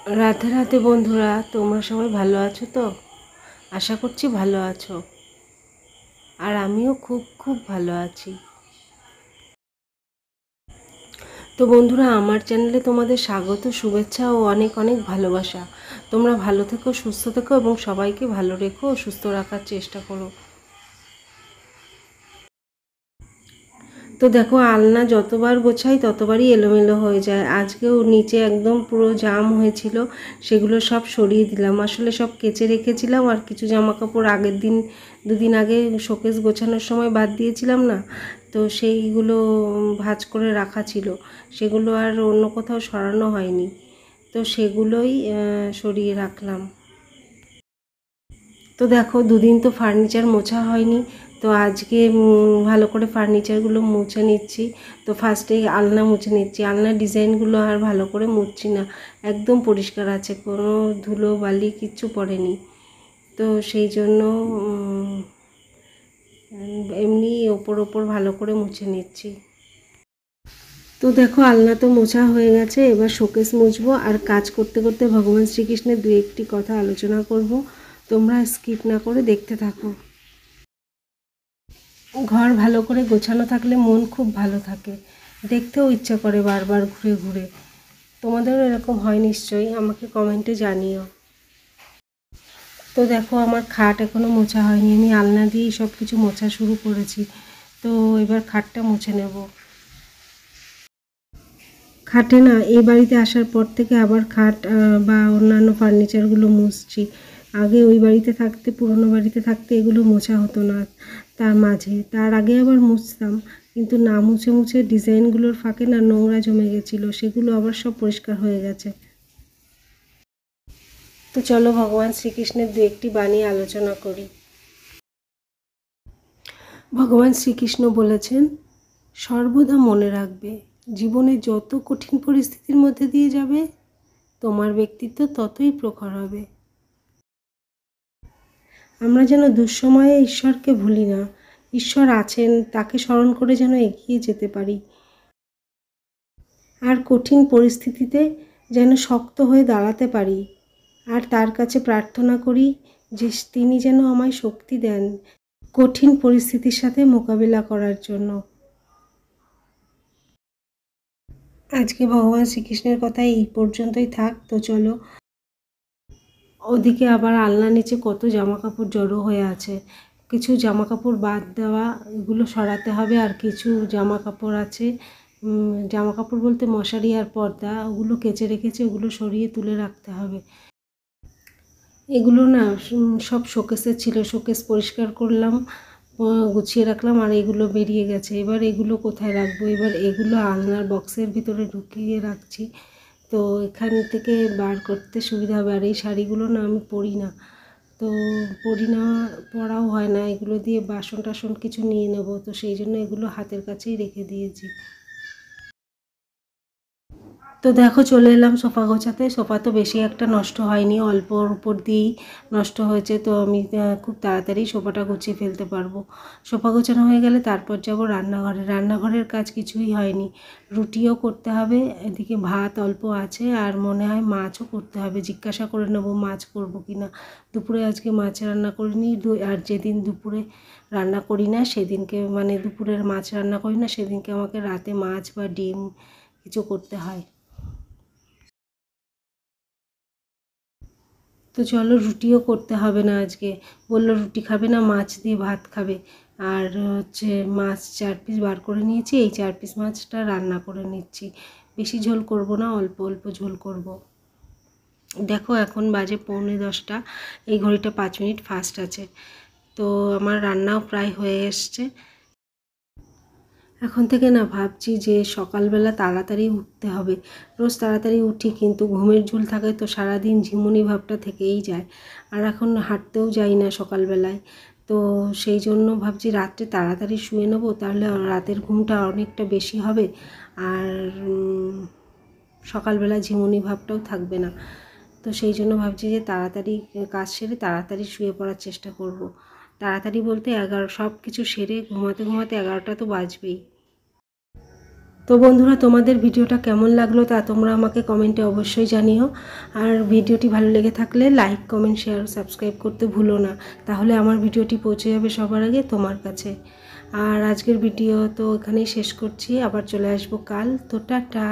রাধে রাধে বন্ধুরা, তোমরা সবাই ভালো আছো তো? আশা করছি ভালো আছো। আর আমিও খুব খুব ভালো আছি। তো বন্ধুরা, আমার চ্যানেলে তোমাদের স্বাগত, শুভেচ্ছা ও অনেক অনেক ভালোবাসা। তোমরা ভালো থেকো, সুস্থ থেকো এবং সবাইকে ভালো রেখো ও সুস্থ রাখার চেষ্টা করো। তো দেখো, আলনা যতবার গোছাই ততবারই এলোমেলো হয়ে যায়। আজকেও নিচে একদম পুরো জাম হয়েছিল, সেগুলো সব সরিয়ে দিলাম। আসলে সব কেচে রেখেছিলাম, আর কিছু জামা কাপড় আগের দিন দুদিন আগে শোকেস গোছানোর সময় বাদ দিয়েছিলাম না, তো সেইগুলো ভাঁজ করে রাখা ছিল, সেগুলো আর অন্য কোথাও সরানো হয়নি, তো সেগুলোই সরিয়ে রাখলাম। তো দেখো, দুদিন তো ফার্নিচার মোছা হয়নি, তো আজকে ভালো করে ফার্নিচারগুলো মুছে নিচ্ছি। তো ফার্স্টে আলনা মুছে নিচ্ছি। আলনার ডিজাইনগুলো আর ভালো করে মুছছি না, একদম পরিষ্কার আছে, কোনো ধুলো বালি কিচ্ছু পড়েনি। তো সেই জন্য এমনি ওপর ওপর ভালো করে মুছে নিচ্ছি। তো দেখো, আলনা তো মোছা হয়ে গেছে, এবার শোকেস মুছবো। আর কাজ করতে করতে ভগবান শ্রীকৃষ্ণের দু একটি কথা আলোচনা করব, তোমরা স্কিপ না করে দেখতে থাকো। ঘর ভালো করে গোছানো থাকলে মন খুব ভালো থাকে, দেখতেও ইচ্ছা করে বারবার ঘুরে ঘুরে। তোমাদেরও এরকম হয় নিশ্চয়ই, আমাকে কমেন্টে জানিও। তো দেখো, আমার খাট এখনও মোছা হয়নি, আমি আলনা দিয়েই সব কিছু মোছা শুরু করেছি। তো এবার খাটটা মুছে নেব। খাটে না, এই বাড়িতে আসার পর থেকে আবার খাট বা অন্যান্য ফার্নিচারগুলো মুছছি। আগে ওই বাড়িতে থাকতে, পুরনো বাড়িতে থাকতে এগুলো মোছা হতো না। তার আগে আবার মুছতাম, কিন্তু না মুছে মুছে ডিজাইনগুলোর ফাঁকে না নোংরা জমে গেছিলো, সেগুলো আবার সব পরিষ্কার হয়ে গেছে। তো চলো ভগবান শ্রীকৃষ্ণের দু একটি বাণী আলোচনা করি। ভগবান শ্রীকৃষ্ণ বলেছেন, সর্বদা মনে রাখবে, জীবনে যত কঠিন পরিস্থিতির মধ্যে দিয়ে যাবে, তোমার ব্যক্তিত্ব ততই প্রখর হবে। আমরা যেন দুঃসময়ে ঈশ্বরকে ভুলি না। ঈশ্বর আছেন, তাকে স্মরণ করে যেন এগিয়ে যেতে পারি। আর কঠিন পরিস্থিতিতে যেন শক্ত হয়ে দাঁড়াতে পারি। আর তার কাছে প্রার্থনা করি যে তিনি যেন আমায় শক্তি দেন কঠিন পরিস্থিতির সাথে মোকাবিলা করার জন্য। আজকে ভগবান শ্রীকৃষ্ণের কথা এই পর্যন্তই থাক। তো চলো, ওদিকে আবার আলনা নিচে কত জামা কাপড় জড়ো হয়ে আছে, কিছু জামা কাপড় বাদ দেওয়া, এগুলো সরাতে হবে। আর কিছু জামা কাপড় আছে, জামা কাপড় বলতে মশারি আর পর্দা, ওগুলো কেচে রেখেছে, ওগুলো সরিয়ে তুলে রাখতে হবে। এগুলো না সব শোকেসে ছিল, শোকেস পরিষ্কার করলাম, গুছিয়ে রাখলাম, আর এগুলো বেরিয়ে গেছে। এবার এগুলো কোথায় রাখবো? এবার এগুলো আলনার বক্সের ভিতরে ঢুকিয়ে রাখছি, তো এখান থেকে বার করতে সুবিধা হবে। আর এই শাড়িগুলো না আমি পরি না, তো পরি না, পরাও হয় না। এগুলো দিয়ে বাসন টাসন কিছু নিয়ে নেব, তো সেই জন্য এগুলো হাতের কাছেই রেখে দিয়েছি। তো দেখো, চলে এলাম সোফা গোছাতে। সোফা তো বেশি একটা নষ্ট হয়নি, অল্পর উপর দিয়েই নষ্ট হয়েছে, তো আমি খুব তাড়াতাড়ি সোফাটা গুছিয়ে ফেলতে পারবো। সোফা গোছানো হয়ে গেলে তারপর যাব রান্নাঘরে। রান্নাঘরের কাজ কিছুই হয়নি, রুটিও করতে হবে, এদিকে ভাত অল্প আছে, আর মনে হয় মাছও করতে হবে। জিজ্ঞাসা করে নেবো মাছ করবো কি না। দুপুরে আজকে মাছ রান্না করিনি, আর যেদিন দুপুরে রান্না করি না সেদিনকে, মানে দুপুরের মাছ রান্না করি না সেদিনকে আমাকে রাতে মাছ বা ডিম কিছু করতে হয়। তো চলো, রুটিও করতে হবে না আজকে, বললো রুটি খাবে না, মাছ দিয়ে ভাত খাবে। আর হচ্ছে মাছ 4 পিস বার করে নিয়েছি, এই 4 পিস মাছটা রান্না করে নিচ্ছি। বেশি ঝোল করব না, অল্প অল্প ঝোল করব। দেখো, এখন বাজে 9:45, এই ঘড়িটা 5 মিনিট ফাস্ট আছে। তো আমার রান্নাও প্রায় হয়ে এসছে। এখন থেকে না ভাবছি যে সকালবেলা তাড়াতাড়ি উঠতে হবে। রোজ তাড়াতাড়ি উঠি, কিন্তু ঘুমের ঝুল থাকে, তো সারাদিন ঝিমুনি ভাবটা থেকেই যায়। আর এখন হাঁটতেও যাই না সকালবেলায়, তো সেই জন্য ভাবছি রাত্রে তাড়াতাড়ি শুয়ে নেবো, তাহলে রাতের ঘুমটা অনেকটা বেশি হবে। আর সকালবেলা ঝিমুনি ভাবটাও থাকবে না। তো সেই জন্য ভাবছি যে তাড়াতাড়ি কাজ সেরে তাড়াতাড়ি শুয়ে পড়ার চেষ্টা করব। তাড়াতাড়ি বলতে 11, সব কিছু সেরে ঘুমাতে ঘুমাতে 11টা তো বাজবেই। তো বন্ধুরা, তোমাদের ভিডিওটা কেমন লাগলো তা তোমরা আমাকে কমেন্টে অবশ্যই জানিও। আর ভিডিওটি ভালো লেগে থাকলে লাইক, কমেন্ট, শেয়ার, সাবস্ক্রাইব করতে ভুলো না, তাহলে আমার ভিডিওটি পৌঁছে যাবে সবার আগে তোমার কাছে। আর আজকের ভিডিও তো এখানেই শেষ করছি, আবার চলে আসবো কাল। তো টাটা।